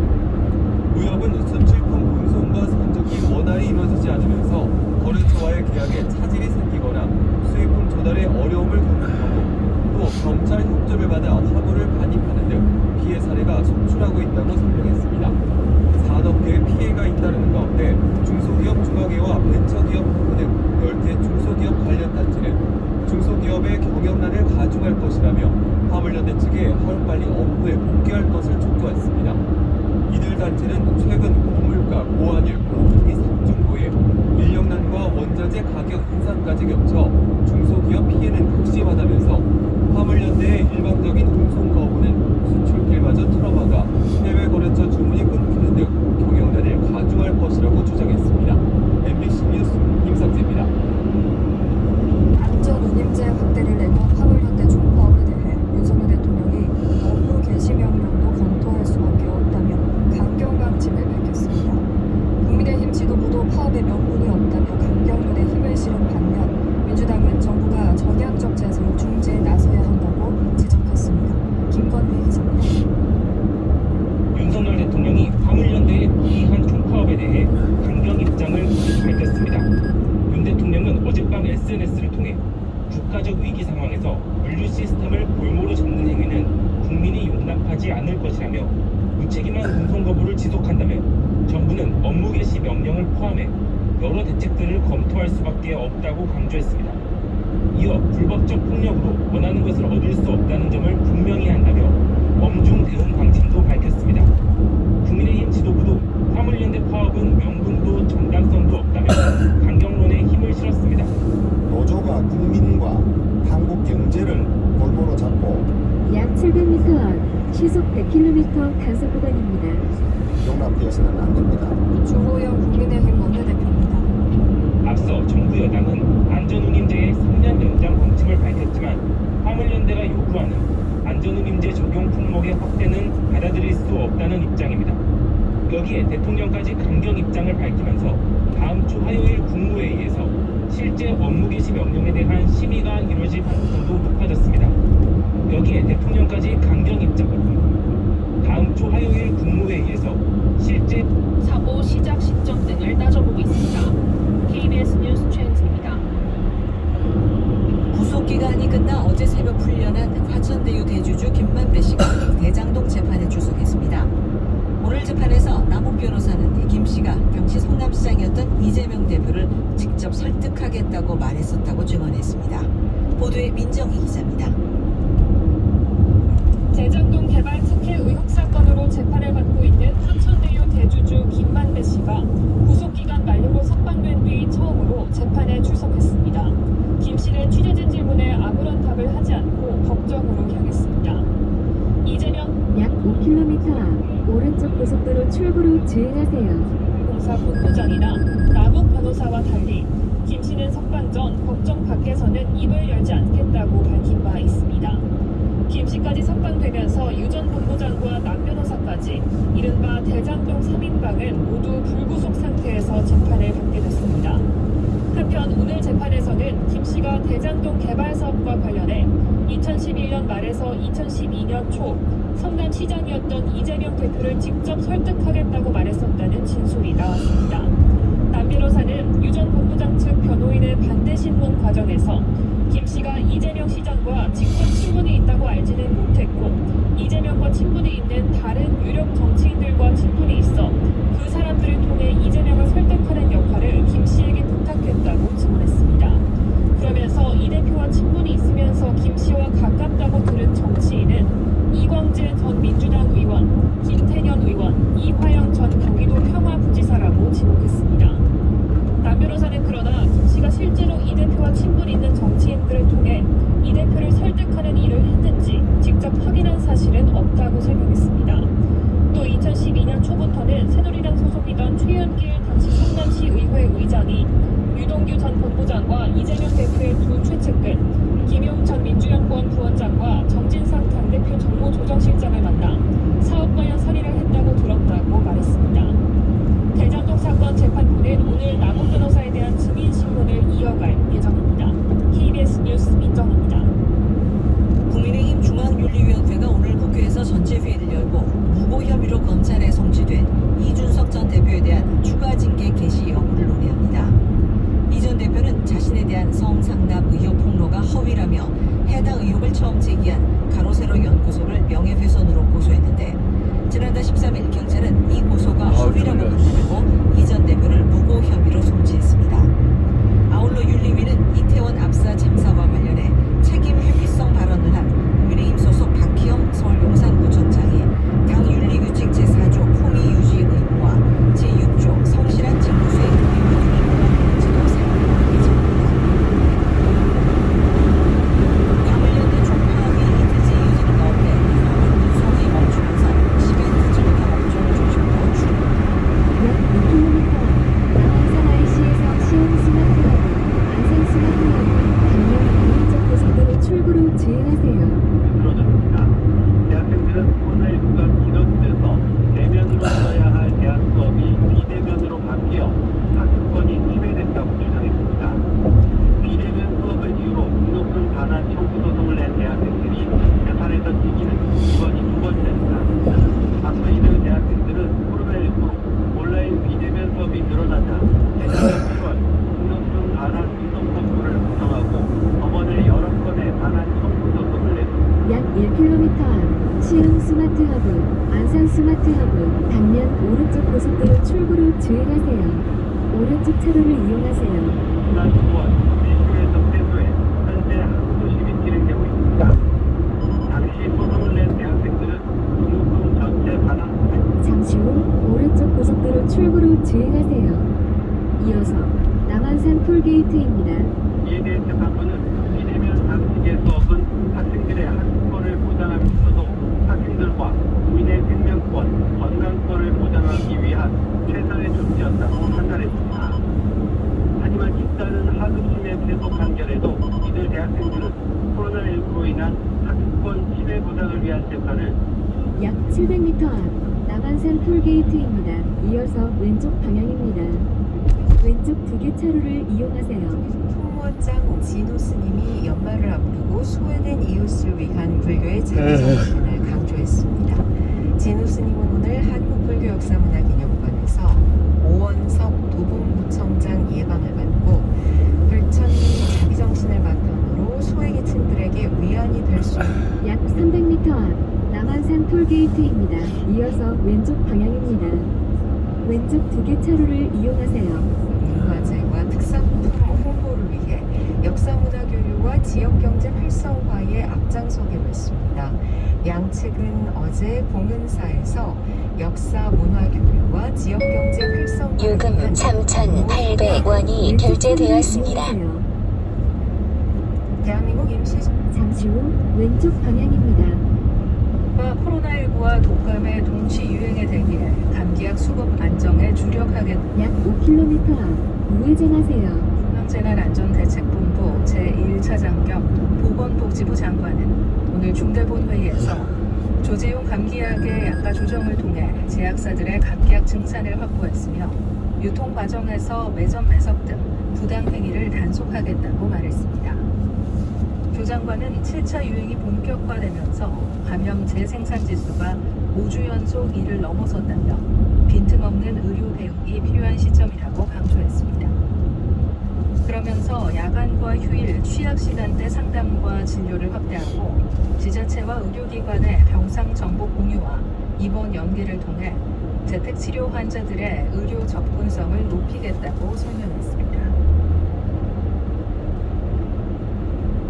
무역은 수출품 운송과 선적이 원활히 이루어지지 않으면서 거래처와의 계약에 차질이 생기거나 수입품 조달에 어려움을 겪는 경우 또 경찰 협조를 받아 화물을 반입하는 등 피해 사례가 속출하고 있다고 설명했습니다. 산업계에 피해가 잇따르는 가운데 중소기업 중앙회와 벤처기업 본부 등 10개 중소기업 관련 단체는 중소기업의 경영난을 가중할 것이라며 화물연대 측에 하루빨리 업무에 복귀할 것을 촉구했습니다. 이들 단체는 최근 고물가, 고환율, 고금리 상중고에 인력난과 원자재 가격 인상까지 겹쳐 중소기업 피해는 극심하다면서 화물연대의 일방적인 운송 거부는 수출길마저 틀어막아 해외 거래처 주문이 끊기는 등 경영난을 가중할 것이라고 주장했습니다. MBC 뉴스 김상재입니다. 안전운임제 확대를 내건 화물연대 총파업에 대해 윤석열 대통령이 업무 개시 명령도 검토할 수밖에 없다며 강경 방침을 밝혔습니다. 국민의힘 지도부도 파업에 명분이 없다며 강경론에 힘을 실은 반면 민주당은 정부가 전향적 자세로 중재에 나서야 한다고 지적했습니다. 김건희 기자입니다. 윤석열 대통령이 화물연대의 무기한 총파업에 대해 강경 입장을 밝혔습니다. 윤 대통령은 어젯밤 SNS를 통해 국가적 위기 상황에서 물류 시스템을 볼모로 잡는 행위는 국민이 용납하지 않을 것이라며 무책임한 운송 거부를 지속한다면 정부는 업무 개시 명령을 포함해 여러 대책들을 검토할 수밖에 없다고 강조했습니다. 이어 불법적 폭력으로 원하는 것을 얻을 수 없다는 점을 분명히 한다며 엄중 대응 방침도 밝혔습니다. 국민의힘 지도부도 화물연대 파업은 명분도 정당성도 없다며 강경론에 힘을 실었습니다. 노조가 국민과 한국 경제를 볼모로 잡고 약 700m 앞 시속 100km 단속 구간입니다. 용납되어서는 안 됩니다. 주호영 국민의힘 원내대표입니다. 앞서 정부 여당은 안전운임제의 3년 연장 방침을 밝혔지만 화물연대가 요구하는 안전운임제 적용 품목의 확대는 받아들일 수 없다는 입장입니다. 여기에 대통령까지 강경 입장을 밝히면서 다음 주 화요일 국무회의에서 실제 업무 개시 명령에 대한 심의가 이루어질 가능성도 높아졌습니다. 여기에 대통령까지 강경 입장을 다음 주 화요일 국무회의에서 실제 사고 시작 시점 등을 따져보고 있습니다. KBS 뉴스 최은진입니다. 구속기간이 끝나 어제 새벽 풀려난 화천대유 대주주 김만배 씨가 대장동 재판에 출석했습니다. 오늘 재판에서 남욱 변호사는 김 씨가 당시 성남시장이었던 이재명 대표를 직접 설득하겠다고 말했었다고 증언했습니다. 보도에 민정희 기자입니다. 대장동 개발 특혜 의혹 사건으로 재판을 받고 있는 화천대유 대주주 김만배 씨가 구속기간 만료로 석방된 뒤 처음으로 재판에 출석했습니다. 김 씨는 취재진 질문에 아무런 답을 하지 않고 법정으로 향했습니다. 이재명 약 5km 앞 오른쪽 고속도로 출구로 주행하세요. 공사 본부장이나 남욱 변호사와 달리 김 씨는 석방 전 법정 밖에서는 입을 열지 않겠다고 밝힌 바 있습니다. 김 씨까지 석방되면서 유 전 본부장과 남 변호사까지 이른바 대장동 3인방은 모두 불구속 상태에서 재판을 받게 됐습니다. 한편 오늘 재판에서는 김 씨가 대장동 개발 사업과 관련해 2011년 말에서 2012년 초 성남시장이었던 이재명 대표를 직접 설득하겠다고 말했었다는 진술이 나왔습니다. 남 변호사는 유 전 본부장 측 변호인의 반대 신문 과정에서 김 씨가 이재명 시장과 직접 친분이 있다고 알지는 못했고 이재명과 친분이 있는 다른 유력 정치인들과 친분이 있어 그 사람들을 통해 이재명을 설득하는 역할을 김 씨에게 부탁했다고 증언했습니다. 그러면서 이 대표와 친분이 있으면서 김 씨와 가깝다고 들은 정치인은 이광재 전 민주당 의원, 김태년 의원, 이화영 전 경기도 평화부지사라고 지목했습니다. 남 변호사는 그러나 김 씨가 실제로 이 대표와 친분 있는 정치인들을 통해 이 대표를 설득하는 일을 했는지 직접 확인한 사실은 없다고 설명했습니다. 또 2012년 초부터는 새누리당 소속이던 최연길 당시 성남시 의회 의장이 유동규 전 본부장과 이재명 대표의 두 최측근 김용 전 민주연구원 부원장과 정진상 당대표 정무조정실장을 만나 사업 관련 설의를 했다고 들었다고 말했습니다. 대장동 사건 재판부는 오늘 남욱 변호사에 대한 증인 신문을 이어갈 예정입니다. KBS 뉴스 민정입니다. 국민의힘 중앙윤리위원회가 오늘 국회에서 전체 회의를 열고 무고 혐의로 검찰에 송치된 이준석 전 대표에 대한 추가 징계 개시 여부를 논의합니다. 이 전 대표는 자신에 대한 성상납 의혹 폭로가 허위라며 해당 의혹을 처음 제기한 가로세로 연구소를 명예훼손으로 고소했는데 지난달 13일 경찰은 이 고소가 허위라고 판단하고 이 전 대표를 무고 혐의로 송치했습니다. 아울러 윤리위는 이태원 압사 참사와 관련해 책임 회피성 발언을 한 국민의힘 소속 박희영 서울용산구청장이 당 윤리규칙 제4조 품위 유지 의무와 제6조 성실한 직무수행 의무 등을 지도 사용할 예정입니다. 화물연대 총파업이 이틀째 이어지는 가운데 화물 운송이 멈추면서 시벤트철도 업종 중심으로 약 2km 남한산 IC에서 시흥 스마트하고 안산 스마트하고 방면 오른쪽 고속도로 출구로 주행하세요. 들어졌습니다. 대학생들은 코로나19가 길어지면서 대면으로 써야 할 대학 수업이 비대면으로 바뀌어 학습권이 침해됐다고 주장했습니다. 비대면 수업을 이유로 높은 반환 청구 소송을 낸 대학생들이 재판에서 이기는 이번이 두 번째입니다. 앞서 이들 대학생들은 코로나19 온라인 비대면 수업이 늘어나자 재작년 7월 높은 반환 위성 청구를 구성하고 법원에 여러 건의 반환 청구 소송을 냈습니다. 약 1km 앞 시흥 스마트하고 안산 스마트하고 당면 오른쪽 고속도로 출구로 주행하세요. 오른쪽 차로를 이용하세요. 지난 9월 미주에서 세부에 현재 항소심이 진행되고 있습니다. 당시 소송을 낸 대학생들은 등록금 전체 반환 잠시 후 오른쪽 고속도로 출구로 주행하세요. 이어서 남한산 톨게이트입니다. 이에 대해 재판부는 비대면 방식의 수업은 학생들의 학습권을 보장하면서도 학생들과 국민의 생명권, 건강권을 보장하기 위한 최선의 조치였다고 판단했습니다. 하지만 잇따른 하급심의 패소 판결에도 이들 대학생들은 코로나19로 인한 학습권 침해 보장을 위한 재판을 약 700m 앞 남한산 톨게이트입니다. 이어서 왼쪽 방향입니다. 왼쪽 2개 차로를 이용하세요. 총무원장 진호 스님이 연말을 앞두고 소외된 이웃을 위한 불교의 자비정신을 강조했습니다. 진호 스님은 오늘 한국불교역사문화기념관에서 오원석 도봉구청장 예방을 받고 불천이 자비정신을 바탕으로 소외계층들에게 위안이 될 수 있는 약 300m 앞 남한산 톨게이트입니다. 이어서 왼쪽 방향입니다. 왼쪽 2개 차로를 이용하세요. 문화재와 특산품 홍보를 위해 역사문화교류와 지역경제 활성화에 앞장서기로 했습니다. 양측은 어제 공은사에서 역사문화교류와 지역경제 활성화를 요금 위한 3,800원이 결제되었습니다. 대한민국 임시 잠시 후 왼쪽 방향입니다. 이것과 코로나19와 독감의 동시 유행에 대비해 감기약 수급 안정에 주력하겠다. 약 5km 앞 우회전하세요. 중앙재난안전대책본부 제1차장 겸 보건복지부 장관은 오늘 중대본 회의에서 조지용 감기약의 약가 조정을 통해 제약사들의 감기약 증산을 확보했으며 유통 과정에서 매점 매석 등 부당 행위를 단속하겠다고 말했습니다. 조 장관은 7차 유행이 본격화되면서 감염 재생산 지수가 5주 연속 1을 넘어섰다며 빈틈없는 의료 대응이 필요한 시점이라고 강조했습니다. 그러면서 야간과 휴일, 취약 시간대 상담과 진료를 확대하고 지자체와 의료기관의 병상 정보 공유와 입원 연계를 통해 재택치료 환자들의 의료 접근성을 높이겠다고 설명했습니다.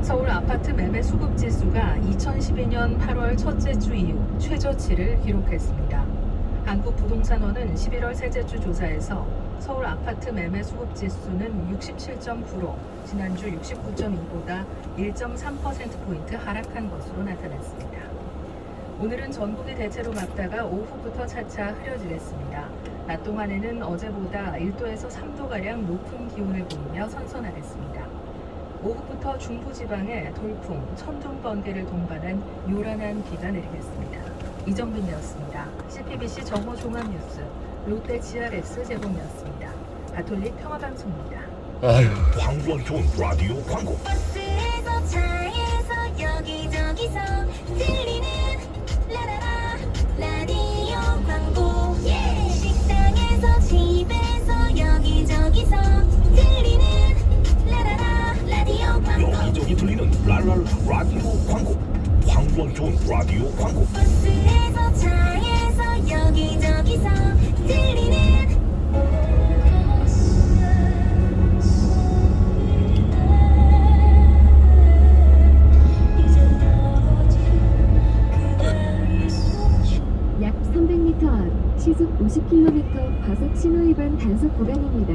서울 아파트 매매 수급 지수가 2012년 8월 첫째 주 이후 최저치를 기록했습니다. 한국부동산원은 11월 셋째 주 조사에서 서울 아파트 매매 수급 지수는 67.9로 지난주 69.2보다 1.3%포인트 하락한 것으로 나타났습니다. 오늘은 전국이 대체로 맑다가 오후부터 차차 흐려지겠습니다. 낮 동안에는 어제보다 1도에서 3도가량 높은 기온을 보이며 선선하겠습니다. 오후부터 중부지방에 돌풍, 천둥, 번개를 동반한 요란한 비가 내리겠습니다. 이정빈이었습니다. CPBC 정오 종합뉴스 롯데 GRS 제공이었습니다. 가톨릭 평화방송입니다. 광고 좋은 라디오 광고. 버스에서 차에서 여기저기서 들리는 라라라 라디오 광고. 식당에서 집에서 여기저기서 들리는 라라라 라디오 광고. 여기저기 들리는 라라라 라디오 광고. 광고 좋은 라디오 광고. 버스에서 차에서 여기저기서 들리는 약 300m 앞 시속 50km 과속 신호위반 단속 구간입니다.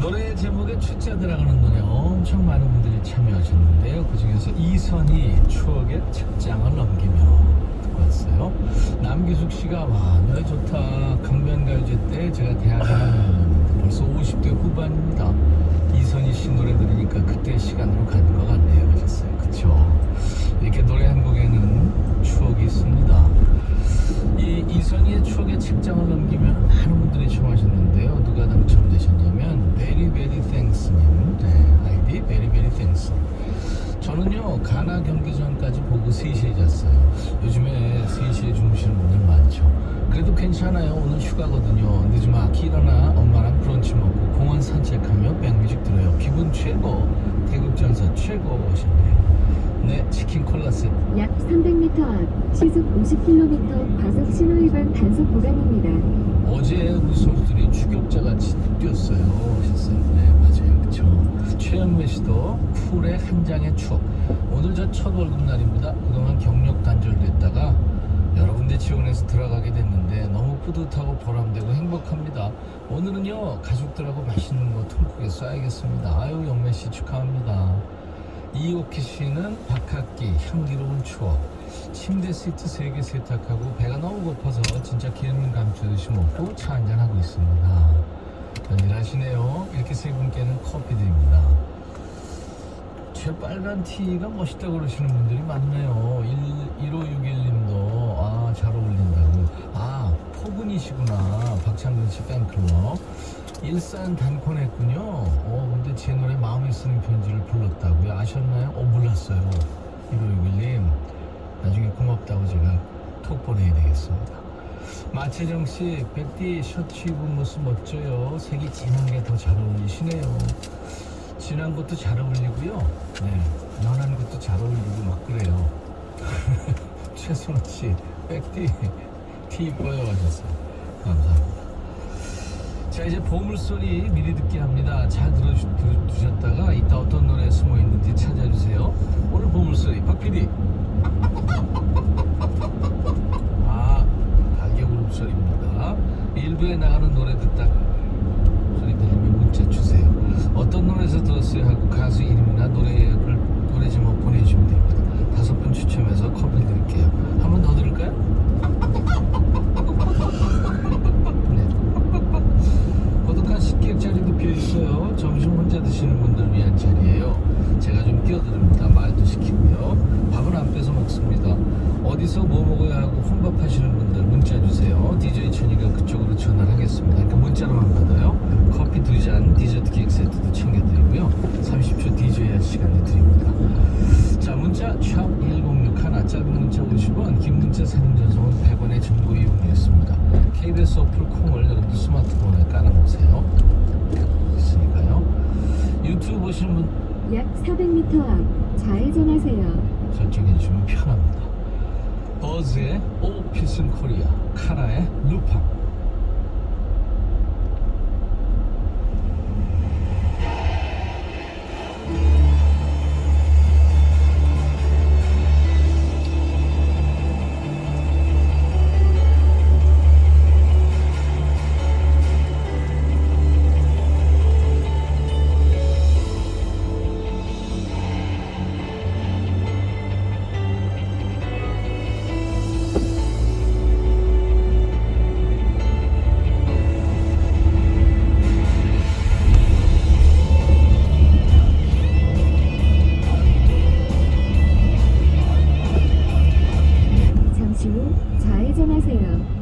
노래 제목에 출자 들어가는 노래 엄청 많은 분들이 참여하셨는데요. 그 중에서 이선희 추억의 책장을 넘기며 듣고 왔어요. 남기숙 씨가 와 노래 좋다. 강변가요제 때 제가 대학을 다녔는데 벌써 50대 후반입니다. 이선희 씨 노래 들으니까 그때 시간으로 가는 것 같네요. 하셨어요. 그쵸? 이렇게 노래 한 곡에는 추억이 있습니다. 이 이선희의 추억의 책장을 넘기면 많은 분들이 청하셨는데요. 누가 당첨되셨냐면 베리베리 땡스님. 아이디 베리베리 땡스. 저는요 가나 경기 전까지 보고 3시에 잤어요. 요즘에 3시에 주무시는 분들 많죠. 그래도 괜찮아요. 오늘 휴가거든요. 늦지막히 일어나 엄마랑 브런치 먹고 공원 산책하며 백뮤직 들어요. 기분 최고. 태극전사 최고 오셨네요. 네, 치킨 콜라 세트. 약 300m 앞 시속 50km 과속 신호위반 단속 구간입니다. 어제 우리 선수들이 추격자같이 뛰었어요. 하셨어요. 네, 맞아요. 그쵸. 최영배 씨도 쿨의 한 장의 추억. 오늘 저 첫 월급날입니다. 그동안 경력 단절됐다가 여러 군데 지원해서 들어가게 됐는데 너무 뿌듯하고 보람되고 행복합니다. 오늘은요 가족들하고 맛있는 거 통크게 쏴야겠습니다. 아유 영배 씨 축하합니다. 이오키 씨는 박학기 향기로운 추억. 침대 시트 3개 세탁하고 배가 너무 고파서 진짜 기름 감추듯이 먹고 차 한잔 하고 있습니다. 던질하시네요. 이렇게 세 분께는 커피 드립니다. 제 빨간 티가 멋있다고 그러시는 분들이 많네요. 1561님도 잘 어울린다고. 포근이시구나. 박창근씨 팬클럽. 일산 단콘했군요. 근데 제 노래 마음에 쓰는 편지를 불렀다고요. 아셨나요? 몰랐어요. 1561님 나중에 고맙다고 제가 톡 보내야 되겠습니다. 마채정씨, 백디 셔츠 입은 모습 멋져요. 색이 진한 게 더 잘 어울리시네요. 진한 것도 잘 어울리고요. 네, 연한 것도 잘 어울리고 막 그래요. 최순호씨, 백디 티 이뻐요 하셨어요. 감사합니다. 자, 이제 보물소리 미리 듣게 합니다. 잘 들어두셨다가 이따 어떤 노래에 숨어있는지 찾아주세요. 오늘 보물소리 박PD. 가격 울음소리입니다. 일부에 나가는 노래 듣다가 소리 들리면 문자 주세요. 어떤 노래에서 들었어요 하고 가수 이름이나 노래 제목 보내주시면 됩니다. 5분 추첨해서 커피 드릴게요. 한 번 더 들을까요? 네. 고독한 식객 자리도 비어있어요. 점심 혼자 드시는 분들 위한 자리예요. 제가 좀 끼어드립니다. 말도 시키고요. 밥은 안 뺏어 먹습니다. 어디서 뭐 먹어야 하고 혼밥 하시는 분들 문자 주세요. DJ 천이가 그쪽으로 전화를 하겠습니다. 그러니까 문자로만 받아요. 커피 2잔, 디저트 케이크 세트도 챙겨드리고요. 30초 DJ 할 시간을 드립니다. 자, 문자 샵 1061, 짧은 문자 50원, 긴 문자 사진 전송은 100원의 정보 이용료였습니다. KBS 어플 콩을 여러분들 스마트폰에 깔아놓으세요. 있으니까요. 유튜브 보시는 분 약 400m 앞 좌회전하세요. 설정해 주시면 편합니다. 버즈의 오 피슨 코리아, 카라의 루팡. 잠시 후 좌회전하세요.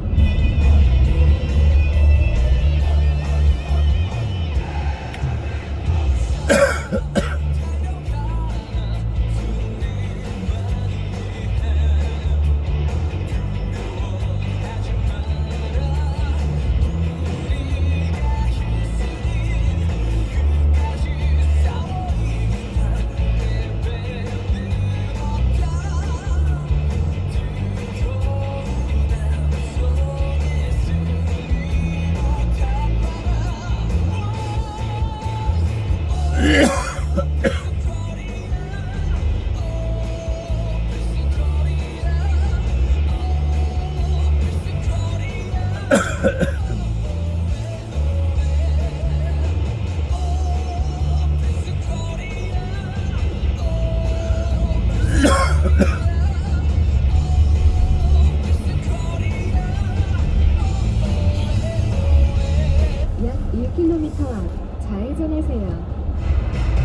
Yeah.